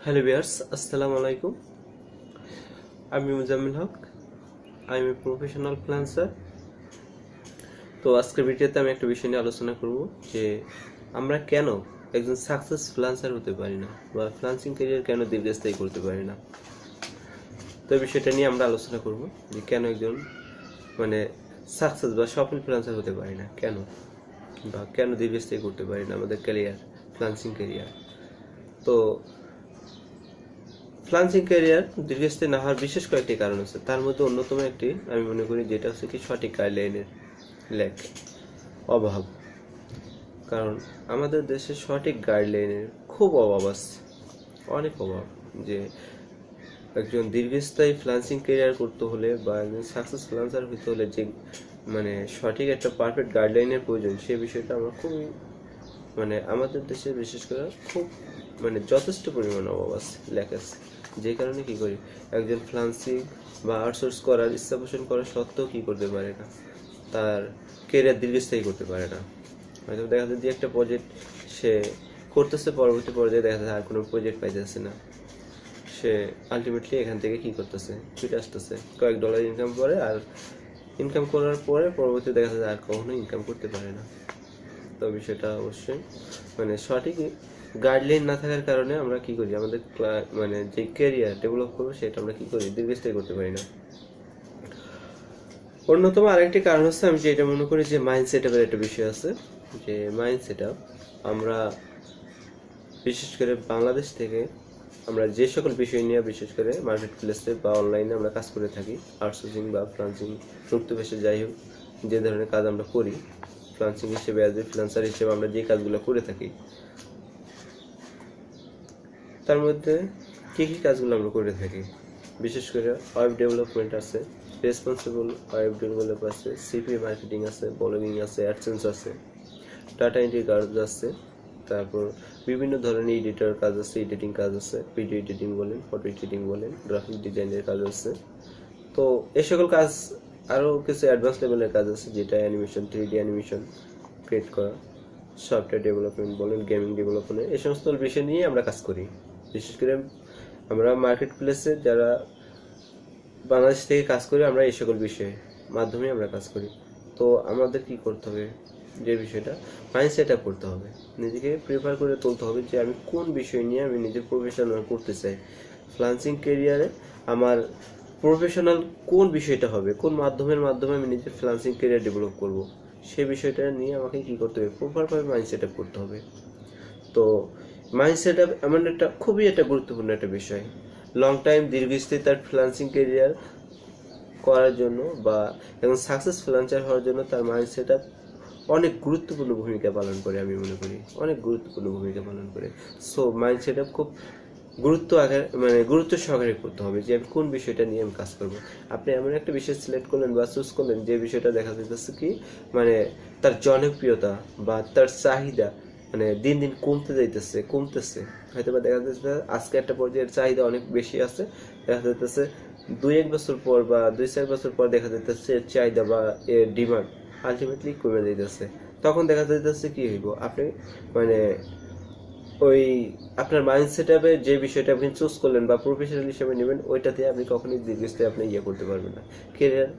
Hello viewers, আসসালামু আলাইকুম। আমি Muzammil Haque. I am a professional freelancer. তো আজকের ভিডিওতে আমি একটা বিষয় নিয়ে আলোচনা করব যে আমরা কেন একজন সাকসেস ফ্রিল্যান্সার হতে পারি না বা ফ্রিল্যান্সিং ক্যারিয়ার কেন দীর্ঘস্থায়ী করতে পারি না। তো এই বিষয়টা নিয়ে আমরা আলোচনা করব যে কেন একজন সাকসেস বা সফল ফ্রিল্যান্সার হতে পারি না, কেন বা কেন দীর্ঘস্থায়ী করতে পারি না আমাদের ক্যারিয়ার, ফ্রিল্যান্সিং ক্যারিয়ার। তো ফ্রিল্যান্সিং ক্যারিয়ার দীর্ঘস্থায়ী না হওয়ার বিশেষ কয়েকটি কারণ আছে। তার মধ্যে অন্যতম একটি আমি মনে করি যেটা হচ্ছে কি সঠিক গাইডলাইনের অভাব। কারণ আমাদের দেশে সঠিক গাইডলাইনের খুব অভাব আছে, অনেক অভাব। যে একজন দীর্ঘস্থায়ী ফ্রিল্যান্সিং ক্যারিয়ার করতে হলে বা একজন সাকসেস ফ্রিল্যান্সার হতে হলে যে সঠিক একটা পারফেক্ট গাইডলাইনের প্রয়োজন, সে বিষয়টা আমরা খুবই আমাদের দেশে বিশেষ করে খুব যথেষ্ট পরিমাণ অভাব আছে, লেখা আছে। যে কারণে কি করি, একজন ফ্রিল্যান্সিং বা আউটসোর্স করার ইচ্ছা পোষণ করা সত্ত্বেও কি করতে পারে না, তার কেরিয়ার দীর্ঘস্থায়ী করতে পারে না। হয়তো দেখা যায় যে একটা প্রজেক্ট সে করতেছে, পরবর্তী পর্যায়ে দেখা যায় আর কোনো প্রজেক্ট পাইতেছে না, সে আলটিমেটলি এখান থেকে কি করতেছে, ফিরে আসতেছে, কয়েক ডলার ইনকাম করে, আর ইনকাম করার পরে পরবর্তী দেখা যায় আর কখনো ইনকাম করতে পারে না। তো বিষয়টা অবশ্যই সঠিক গাইডলাইন না থাকার কারণে আমরা কি করি, আমাদের যে ক্যারিয়ার ডেভেলপ করবো সেটা আমরা কি করি, দীর্ঘস্থায়ী করতে পারি না। অন্যতম আরেকটি কারণ হচ্ছে, আমি যেটা মনে করি যে মাইন্ড সেট আপের একটা বিষয় আছে। যে মাইন্ড সেট আপ, আমরা বিশেষ করে বাংলাদেশ থেকে আমরা যে সকল বিষয় নিয়ে বিশেষ করে মার্কেট প্লেসে বা অনলাইনে আমরা কাজ করে থাকি, আউটসোর্সিং বা ফ্রিল্যান্সিং, মুক্ত পেশে যাই হোক, যে ধরনের কাজ আমরা করি ফ্রিল্যান্সিং হিসেবে, অ্যাজ এ ফ্রিল্যান্সার হিসেবে আমরা যে কাজগুলো করে থাকি, তার মধ্যে কী কী কাজগুলো আমরা করে থাকি, বিশেষ করে ওয়েব ডেভেলপমেন্ট আছে, রেসপন্সিবল ওয়েব ডেভেলপ আছে, সিপি মার্কেটিং আছে, ব্লগিং আছে, অ্যাডসেন্স আছে, ডাটা এন্ট্রি কাজ আছে, তারপর বিভিন্ন ধরনের এডিটর কাজ আছে, এডিটিং কাজ আছে, ভিডিও এডিটিং বলেন, ফটো এডিটিং বলেন, গ্রাফিক ডিজাইনের কাজ আছে। তো এই সকল কাজ, আরও কিছু অ্যাডভান্স লেভেলের কাজ আছে, যেটা অ্যানিমেশন, 3D অ্যানিমেশন ক্রিয়েট করা, সফটওয়্যার ডেভেলপমেন্ট বলেন, গেমিং ডেভেলপমেন্ট, এই সমস্ত বিষয় নিয়ে আমরা কাজ করি। বিশেষ করে আমরা মার্কেট প্লেসে যারা বাংলাদেশ থেকে কাজ করি, আমরা এই সকল বিষয়ে মাধ্যমে আমরা কাজ করি। তো আমাদের কি করতে হবে, যে বিষয়টা মাইন্ড সেট আপ করতে হবে, নিজেকে প্রিপেয়ার করে তুলতে হবে যে আমি কোন বিষয় নিয়ে আমি নিজের প্রফেশনাল করতে চাই, ফ্রিল্যান্সিং ক্যারিয়ারে আমার প্রফেশনাল কোন বিষয়টা হবে, কোন মাধ্যমে আমি নিজের ফ্রিল্যান্সিং ক্যারিয়ার ডেভেলপ করব, সেই বিষয়টা নিয়ে আমাকে কি করতে হবে, প্রপারভাবে মাইন্ড সেট আপ করতে হবে। তো মাইন্ড সেট আপ এমন একটা খুবই একটা গুরুত্বপূর্ণ একটা বিষয়। লং টাইম দীর্ঘস্থায়ী তার ফ্রিল্যান্সিং ক্যারিয়ার করার জন্য বা একজন সাকসেস ফ্রিল্যান্সার হওয়ার জন্য তার মাইন্ড সেট আপ অনেক গুরুত্বপূর্ণ ভূমিকা পালন করে, আমি মনে করি অনেক গুরুত্বপূর্ণ ভূমিকা পালন করে। সো মাইন্ড সেট আপ খুব গুরুত্ব সহকারে করতে হবে যে আমি কোন বিষয়টা নিয়ে আমি কাজ করব। আপনি এমন একটা বিষয় সিলেক্ট করলেন বা চুজ করলেন যে বিষয়টা দেখা যাচ্ছে কি তার জনপ্রিয়তা বা তার চাহিদা দিন দিন কমতেছে। হয়তো বা দেখা যাচ্ছে আজকে একটা পর্যায়ের চাহিদা অনেক বেশি আছে, দেখা যাচ্ছে 2-1 বছর পর বা 2-4 বছর পর দেখা যাচ্ছে চাহিদা বা এর ডিমান্ড আলটিমেটলি কমে যাইতেছে। তখন দেখা যাইতেছে কি হইব, আপনি ওই আপনার মাইন্ড সেট আপে যে বিষয়টা আপনি চুজ করলেন বা প্রফেশনাল হিসেবে নেবেন, ওইটাতে আপনি কখনোই দীর্ঘস্থায়ী আপনি করতে পারবেন না, কেরিয়ার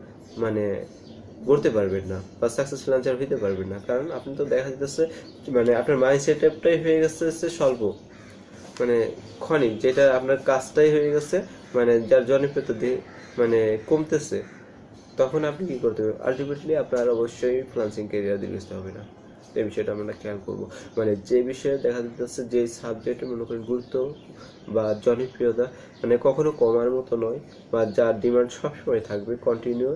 গড়তে পারবেন না বা সাকসেস ফ্রিল্যান্সার হইতে পারবেন না। কারণ আপনি তো দেখা যাচ্ছে আপনার মাইন্ড সেট আপটাই হয়ে গেছে স্বল্প ক্ষণিক, যেটা আপনার কাজটাই হয়ে গেছে যার জনপ্রিয়তা কমতেছে। তখন আপনি কি করতে হবে, আলটিমেটলি আপনার অবশ্যই ফ্রিল্যান্সিং ক্যারিয়ার দীর্ঘস্থায়ী হবে না। এই বিষয়টা আমরা খেয়াল করবো। যে বিষয়ে দেখা যাচ্ছে যে সাবজেক্টে মনে করেন গুরুত্ব বা জনপ্রিয়তা কখনো কমার মতো নয়, বা যার ডিমান্ড সবসময় থাকবে, কন্টিনিউ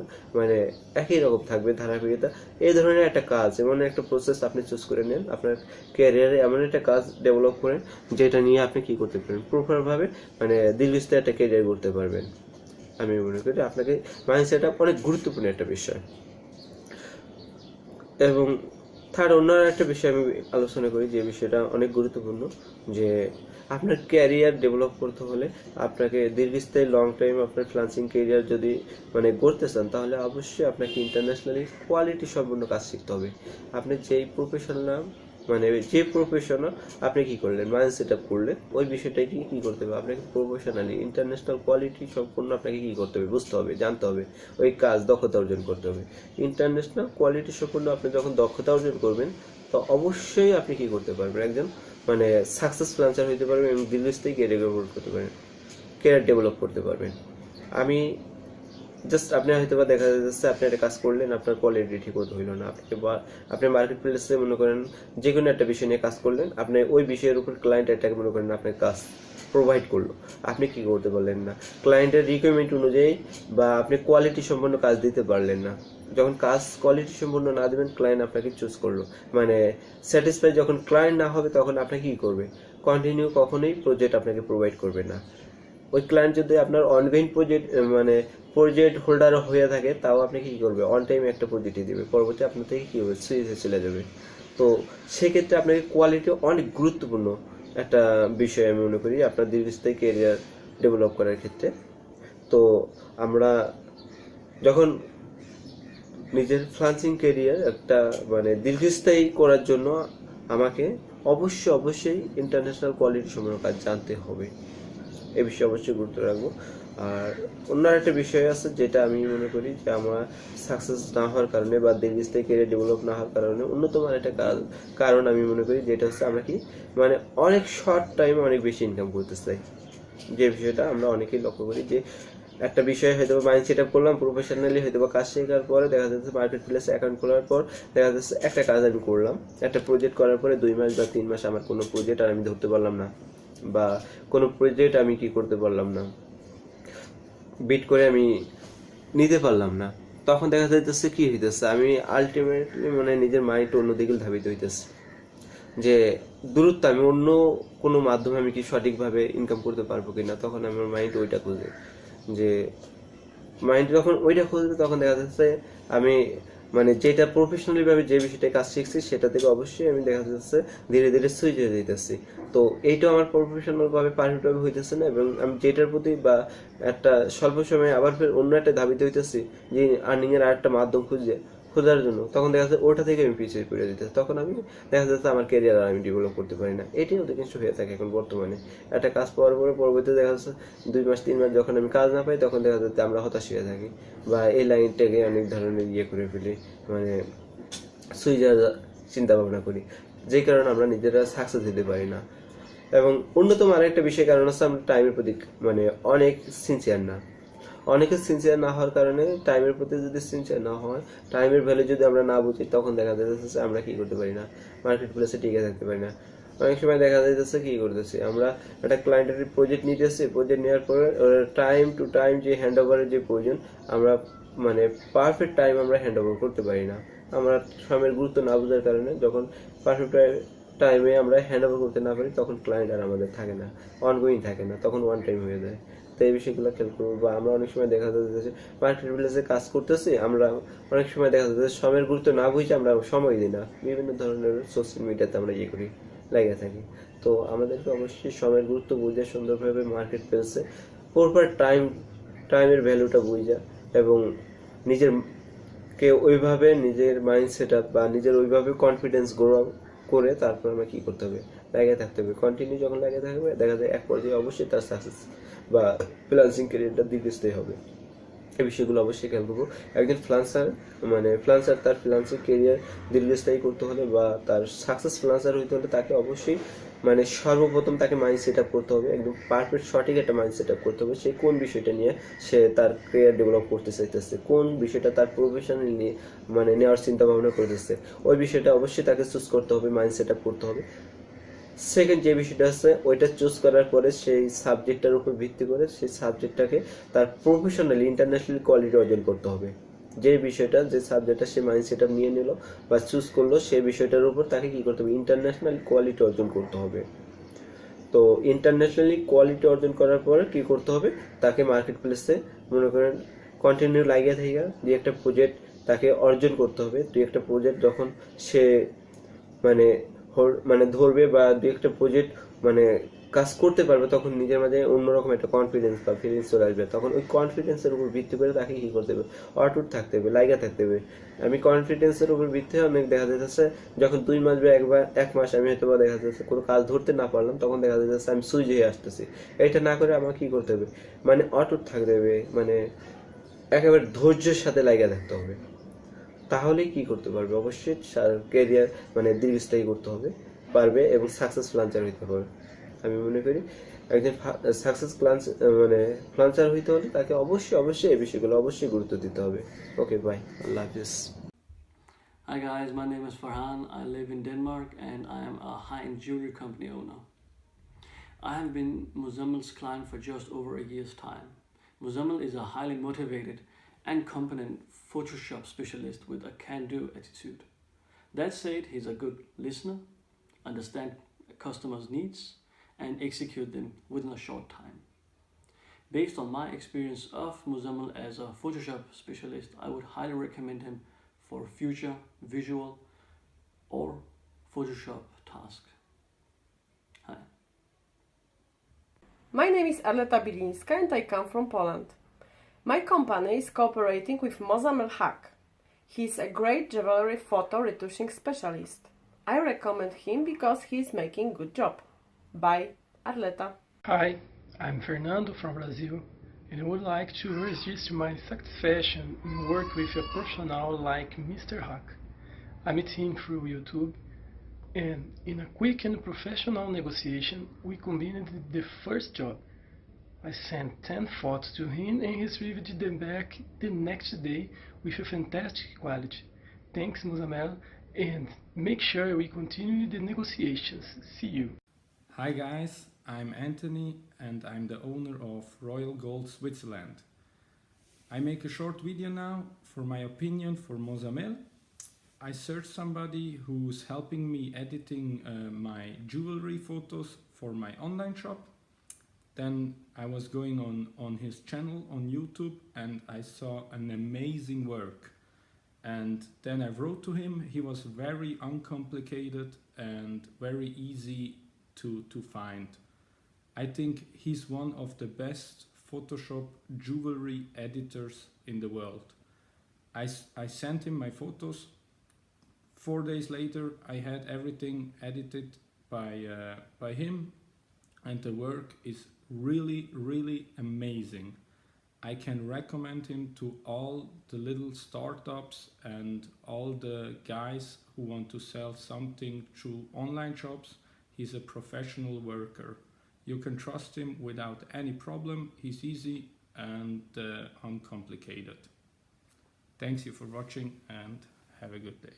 একই রকম থাকবে, ধারাবাহিকতা, এই ধরনের একটা কাজ, এমন একটা প্রসেস আপনি চুজ করে নেন আপনার ক্যারিয়ারে, এমন একটা কাজ ডেভেলপ করেন যেটা নিয়ে আপনি কি করতে পারেন, প্রপারভাবে দীর্ঘস্থায়ী একটা ক্যারিয়ার করতে পারবেন। আমি মনে করি আপনাকে মাইন্ড সেট আপ অনেক গুরুত্বপূর্ণ একটা বিষয়। এবং থার্ড অন্য একটা বিষয় আমি আলোচনা করি, যে বিষয়টা অনেক গুরুত্বপূর্ণ, যে আপনার ক্যারিয়ার ডেভেলপ করতে হলে আপনাকে দীর্ঘস্থায়ী লং টাইম আপনার ফ্রিল্যান্সিং ক্যারিয়ার যদি করতে চান, তাহলে অবশ্যই আপনাকে ইন্টারন্যাশনালি কোয়ালিটি সম্পন্ন কাজ শিখতে হবে। আপনি যেই প্রফেশনাল মানে যে প্রফেশনাল আপনি কি করলেন, মাইন্ড সেট আপ করলেন, ওই বিষয়টাকে কি করতে হবে আপনাকে প্রফেশনালি ইন্টারন্যাশনাল কোয়ালিটি সম্পূর্ণ আপনাকে কি করতে হবে, বুঝতে হবে, জানতে হবে, ওই কাজ দক্ষতা অর্জন করতে হবে। ইন্টারন্যাশনাল কোয়ালিটি সম্পূর্ণ আপনি যখন দক্ষতা অর্জন করবেন, তো অবশ্যই আপনি কি করতে পারবেন, একজন মানে সাকসেস ফ্রিল্যান্সার হইতে পারবেন এবং দীর্ঘস্থায়ী ক্যারিয়ার ডেভেলপ করতে পারবেন, ক্যারিয়ার ডেভেলপ করতে পারবেন। আমি জাস্ট আপনি হয়তো বা দেখা যাচ্ছে আপনি একটা কাজ করলেন, আপনার কোয়ালিটি ঠিক মতো হইলো না, আপনি মার্কেট প্লেসে মনে করেন যে কোনো একটা বিষয় নিয়ে কাজ করলেন, আপনি ওই বিষয়ের উপর ক্লায়েন্ট এটাকে মনে করেন আপনার কাজ প্রোভাইড করলো, আপনি কি করতে পারলেন না, ক্লায়েন্টের রিকোয়ারমেন্ট অনুযায়ী বা আপনি কোয়ালিটি সম্পন্ন কাজ দিতে পারলেন না। যখন কাজ কোয়ালিটি সম্পন্ন না দেবেন, ক্লায়েন্ট আপনাকে চুজ করলো, মানে স্যাটিসফাই যখন ক্লায়েন্ট না হবে, তখন আপনাকে কি করবে, কন্টিনিউ কখনোই প্রজেক্ট আপনাকে প্রোভাইড করবে না। ওই ক্লায়েন্ট যদি আপনার অনগোয়িং প্রজেক্ট মানে প্রজেক্ট হোল্ডার হয়ে থাকে, তাও আপনি কি করবে, অন টাইমে একটা প্রজেক্টই দেবে, পরবর্তী আপনার থেকে কি হবে, সুইচে চলে যাবে। তো সেক্ষেত্রে আপনাকে কোয়ালিটি অনেক গুরুত্বপূর্ণ একটা বিষয় আমি মনে করি আপনার দীর্ঘস্থায়ী ক্যারিয়ার ডেভেলপ করার ক্ষেত্রে। তো আমরা যখন নিজের ফ্রিল্যান্সিং ক্যারিয়ার একটা মানে দীর্ঘস্থায়ী করার জন্য আমাকে অবশ্যই ইন্টারন্যাশনাল কোয়ালিটি সম্পন্ন কাজ জানতে হবে, এই বিষয়ে অবশ্যই গুরুত্ব রাখবো। আর অন্য একটা বিষয় আছে যেটা আমি মনে করি যে আমার সাকসেস না হওয়ার কারণে বা দীর্ঘস্থায়ী ক্যারিয়ার ডেভেলপ না হওয়ার কারণে অন্যতম একটা কারণ আমি মনে করি যেটা হচ্ছে আমরা কি মানে অনেক শর্ট টাইমে অনেক বেশি ইনকাম করতে চাই। যে বিষয়টা আমরা অনেকেই লক্ষ্য করি যে একটা বিষয় হয়তো মাইন্ড সেট আপ করলাম প্রফেশনালি, হয়তো বা কাজ শেখার পরে দেখা যাচ্ছে মার্কেট প্লেসে অ্যাকাউন্ট খোলার পর দেখা যাচ্ছে একটা কাজ আমি করলাম, একটা প্রজেক্ট করার পরে 2 মাস বা 3 মাস আমার কোনো প্রজেক্ট আর আমি ধরতে পারলাম না, বা কোনো প্রজেক্ট আমি কি করতে পারলাম না, বিট করে আমি নিতে পারলাম না। তখন দেখা যাইতেছে কি হইতেছে, আমি আলটিমেটলি মানে নিজের মাইন্ড অন্যদিকে ধাবিত হইতেছে যে দূরত্ব আমি অন্য কোনো মাধ্যমে আমি কি সঠিকভাবে ইনকাম করতে পারবো কিনা। তখন আমার মাইন্ড ওইটা খুঁজে, যে মাইন্ড যখন ওইটা খুঁজবে তখন দেখা যাচ্ছে আমি মানে যেটা প্রফেশনালি ভাবে যে বিষয়টা কাজ শিখছি সেটা থেকে অবশ্যই আমি দেখা যাচ্ছে ধীরে ধীরে সুইচ হয়ে যেতেছি। তো এইটাও আমার প্রফেশনাল ভাবে পারফেক্ট ভাবে হইতেছে না, এবং আমি যেটার প্রতি বা একটা স্বল্প সময়ে আবার ফের অন্য একটা ধাবিত হইতেছি যে আর্নিং এর আরেকটা মাধ্যম খোঁজার জন্য, তখন দেখা যাচ্ছে ওটা থেকে আমি পিছিয়ে পড়ে যেতেছি। তখন আমি দেখা যাচ্ছে আমার ক্যারিয়ার আর আমি ডেভেলপ করতে পারি না। এটাই অধিকাংশ হয়ে থাকে এখন বর্তমানে। একটা কাজ পাওয়ার পরে পরবর্তীতে দেখা যাচ্ছে 2 মাস 3 মাস যখন আমি কাজ না পাই, তখন দেখা যাচ্ছে আমরা হতাশ হয়ে থাকি বা এই লাইনটাকে অনেক ধরনের করে ফেলি, মানে সুইজার চিন্তা ভাবনা করি, যে কারণে আমরা নিজেরা সাকসেস দিতে পারি না। এবং অন্যতম আরেকটা বিষয় কারণ হচ্ছে আমরা টাইমের প্রতি মানে অনেক সিনসিয়ার না। অনেকে সিনসিয়ার না হওয়ার কারণে টাইমের প্রতি যদি সিনসিয়ার না হয়, টাইমের ভ্যালু যদি আমরা না বুঝি, তখন দেখা যাচ্ছে আমরা কি করতে পারি না, মার্কেট প্লেসে টিকে থাকতে পারি না। অনেক সময় দেখা যাচ্ছে কি করতেছি আমরা, একটা ক্লায়েন্টের প্রজেক্ট নিতেছি, প্রজেক্ট নেওয়ার পরে টাইম টু টাইম যে হ্যান্ড ওভারের যে প্রয়োজন, আমরা মানে পারফেক্ট টাইম আমরা হ্যান্ড ওভার করতে পারি না। আমরা সময়ের গুরুত্ব না বোঝার কারণে যখন পারফেক্ট টাইমে আমরা হ্যান্ড ওভার করতে না পারি, তখন ক্লায়েন্ট আর আমাদের থাকে না, অনগোয়িং থাকে না, তখন ওয়ান টাইম হয়ে যায়। তো এই বিষয়গুলো খেয়াল করবো। বা আমরা অনেক সময় দেখা যাচ্ছে মার্কেট প্লেসে কাজ করতেছি, আমরা অনেক সময় দেখা যাচ্ছে সময়ের গুরুত্ব না বুঝে আমরা সময় দিই না, বিভিন্ন ধরনের সোশ্যাল মিডিয়াতে আমরা করি, লেগে থাকি। তো আমাদেরকে অবশ্যই সময়ের গুরুত্ব বুঝে সুন্দরভাবে মার্কেট প্লেসে প্রপার টাইমের ভ্যালুটা বুঝা এবং নিজের কে ওইভাবে নিজের মাইন্ড সেট আপ বা নিজের ওইভাবে কনফিডেন্স গ্রো করে তারপর আমরা কি করতে হবে, লাগিয়ে থাকতে হবে। কন্টিনিউ যখন লাগিয়ে থাকবে, দেখা যায় এক পর্যায়ে অবশ্যই তার সাকসেস বা ফ্রিল্যান্সিং ক্যারিয়ারটা দীর্ঘস্থায়ী হবে। এই বিষয়গুলো অবশ্যই খেয়াল করবো। একজন ফ্রিল্যান্সার তার ফ্রিল্যান্সিং ক্যারিয়ার দীর্ঘস্থায়ী করতে হলে বা তার সাকসেস ফ্রিল্যান্সার হইতে হলে তাকে অবশ্যই মানে সর্বপ্রথম তাকে মাইন্ড সেট আপ করতে হবে, একদম পারফেক্ট সঠিক একটা মাইন্ড সেট আপ করতে হবে। সে কোন বিষয়টা নিয়ে সে তার ক্যারিয়ার ডেভেলপ করতে চাইতেছে, কোন বিষয়টা তার প্রফেশনাল নিয়ে মানে নেওয়ার চিন্তা ভাবনা করতেছে, ওই বিষয়টা অবশ্যই তাকে চুজ করতে হবে, মাইন্ড সেট আপ করতে হবে। সেকেন্ড যে বিষয়টা আছে, ওইটা চুজ করার পরে সেই সাবজেক্টটার উপর ভিত্তি করে সেই সাবজেক্টটাকে তার প্রফেশনালি ইন্টারন্যাশনাল কোয়ালিটি অর্জন করতে হবে। যে বিষয়টা যে সাবজেক্টটা সে মাইন্ড সেট আপ নিয়ে নিল বা চুজ করলো, সেই বিষয়টার উপর তাকে কি করতে হবে, ইন্টারন্যাশনাল কোয়ালিটি অর্জন করতে হবে। তো ইন্টারন্যাশনালি কোয়ালিটি অর্জন করার পরে কি করতে হবে, তাকে মার্কেট প্লেসে মনে করেন কন্টিনিউ লাগিয়ে থেকে দুই একটা প্রজেক্ট তাকে অর্জন করতে হবে। দুই একটা প্রজেক্ট যখন সে মানে ধরবে বা দুই একটা প্রজেক্ট মানে কাজ করতে পারবে তখন নিজের মাঝে অন্যরকম একটা কনফিডেন্স বা ফিলিংস চলে আসবে। তখন ওই কনফিডেন্সের উপর ভিত্তি করে তাকে কি করতে হবে, অটুট থাকতে হবে, লাইগা থাকতে হবে। আমি কনফিডেন্সের উপর ভিত্তি হয়ে অনেক দেখা যাচ্ছে যখন 2 মাস বা 1 মাস আমি হয়তো দেখা যাচ্ছে কোনো কাজ ধরতে না পারলাম, তখন দেখা যাচ্ছে আমি সুইচ হয়ে আসতেছি। এটা না করে আমার কি করতে হবে, মানে অটুট থাকতে হবে, মানে একেবারে ধৈর্যের সাথে লাইগা থাকতে হবে। তাহলেই কি করতে পারবে, অবশ্যই ক্যারিয়ার মানে দীর্ঘস্থায়ী করতে হবে পারবে এবং সাকসেস ফ্লান্সার হইতে পারবে। আমি মনে করি একজন সাকসেস মানে ফ্লান্সার হইতে হলে তাকে অবশ্যই এই বিষয়গুলো অবশ্যই গুরুত্ব দিতে হবে। ওকে, বাই, আল্লাহ হাফিজ। Hi guys, my name is Farhan. I live in Denmark and I am a high-end jewelry company owner. I have been Muzammel's client for just over a year's time. Muzammel is a highly motivated and competent Photoshop specialist with a can-do attitude. That said, he's a good listener, understand customers' needs, and execute them within a short time. Based on my experience of Muzammel as a Photoshop specialist, I would highly recommend him for future visual or Photoshop tasks. Hi. My name is Arleta Bilińska and I come from Poland. My company is cooperating with Muzammel Haq. He is a great jewelry photo retouching specialist. I recommend him because he is making good job. Bye, Arleta. Hi, I'm Fernando from Brazil and I would like to register my satisfaction in work with a professional like Mr. Haq. I met him through YouTube and in a quick and professional negotiation we combined the first job. I sent 10 photos to him and he received them back the next day with a fantastic quality. Thanks Muzammel, and make sure we continue the negotiations. See you. Hi guys, I'm Anthony and I'm the owner of Royal Gold Switzerland. I make a short video now for my opinion for Muzammel. I searched somebody who's helping me editing my jewelry photos for my online shop. Then I was going on his channel on YouTube and I saw an amazing work. And then I wrote to him. He was very uncomplicated and very easy to find. I think he's one of the best Photoshop jewelry editors in the world. I sent him my photos. 4 days later I had everything edited by him and the work is really amazing. I can recommend him to all the little startups and all the guys who want to sell something through online shops. He's a professional worker. You can trust him without any problem. He's easy and uncomplicated. Thanks you for watching and have a good day.